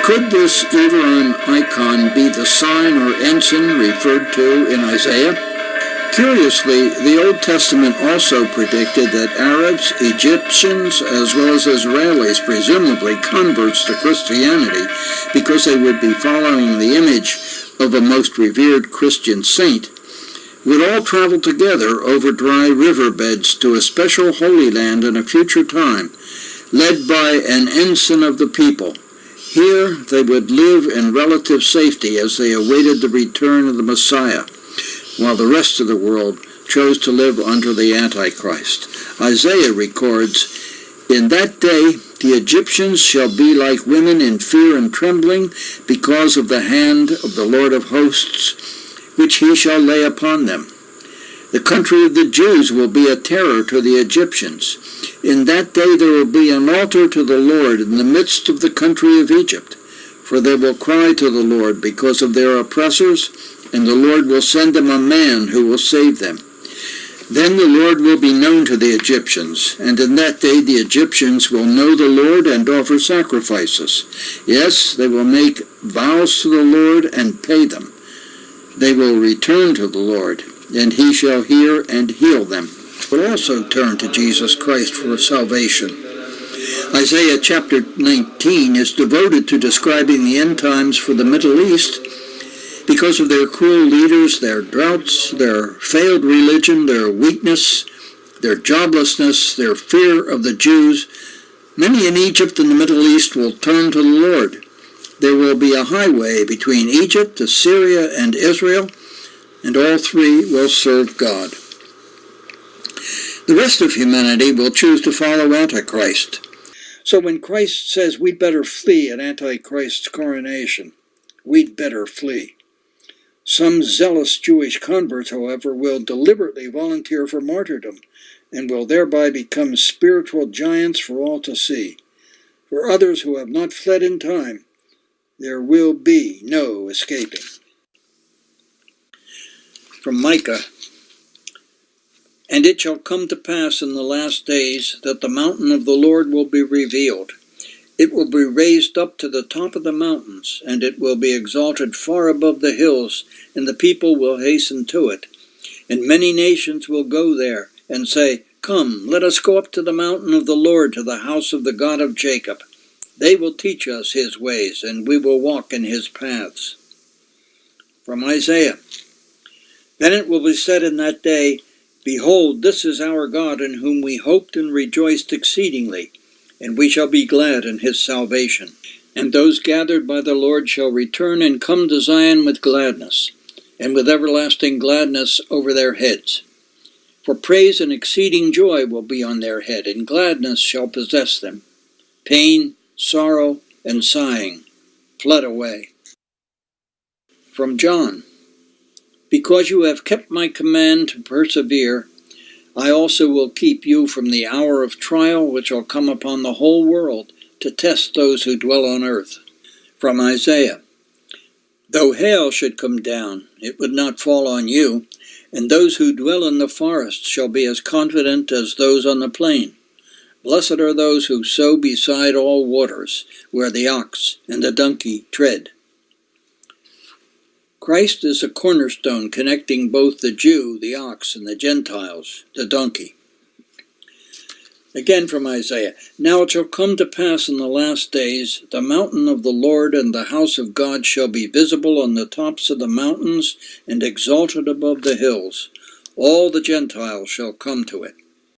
Could this Everon icon be the sign or ensign referred to in Isaiah? Curiously, the Old Testament also predicted that Arabs, Egyptians, as well as Israelis, presumably converts to Christianity, because they would be following the image of a most revered Christian saint, would all travel together over dry riverbeds to a special Holy Land in a future time, led by an ensign of the people. Here they would live in relative safety as they awaited the return of the Messiah, while the rest of the world chose to live under the Antichrist. Isaiah records, "In that day the Egyptians shall be like women in fear and trembling because of the hand of the Lord of hosts, which he shall lay upon them. The country of the Jews will be a terror to the Egyptians. In that day there will be an altar to the Lord in the midst of the country of Egypt, for they will cry to the Lord because of their oppressors, and the Lord will send them a man who will save them. Then the Lord will be known to the Egyptians, and in that day the Egyptians will know the Lord and offer sacrifices. Yes, they will make vows to the Lord and pay them. They will return to the Lord, and he shall hear and heal them." Will also turn to Jesus Christ for salvation. Isaiah chapter 19 is devoted to describing the end times for the Middle East. Because of their cruel leaders, their droughts, their failed religion, their weakness, their joblessness, their fear of the Jews, many in Egypt and the Middle East will turn to the Lord. There will be a highway between Egypt, Assyria, and Israel, and all three will serve God. The rest of humanity will choose to follow Antichrist. So when Christ says we'd better flee at Antichrist's coronation, we'd better flee. Some zealous Jewish converts, however, will deliberately volunteer for martyrdom and will thereby become spiritual giants for all to see. For others who have not fled in time, there will be no escaping. From Micah, "And it shall come to pass in the last days that the mountain of the Lord will be revealed. It will be raised up to the top of the mountains, and it will be exalted far above the hills, and the people will hasten to it. And many nations will go there, and say, 'Come, let us go up to the mountain of the Lord, to the house of the God of Jacob. They will teach us his ways, and we will walk in his paths.'" From Isaiah, "Then it will be said in that day, 'Behold, this is our God, in whom we hoped and rejoiced exceedingly, and we shall be glad in his salvation. And those gathered by the Lord shall return and come to Zion with gladness, and with everlasting gladness over their heads. For praise and exceeding joy will be on their head, and gladness shall possess them. Pain, sorrow, and sighing fled away." From John, "Because you have kept my command to persevere, I also will keep you from the hour of trial which will come upon the whole world to test those who dwell on earth." From Isaiah, "Though hail should come down, it would not fall on you, and those who dwell in the forest shall be as confident as those on the plain. Blessed are those who sow beside all waters, where the ox and the donkey tread." Christ is a cornerstone connecting both the Jew, the ox, and the Gentiles, the donkey. Again from Isaiah, "Now it shall come to pass in the last days, the mountain of the Lord and the house of God shall be visible on the tops of the mountains and exalted above the hills. All the Gentiles shall come to it."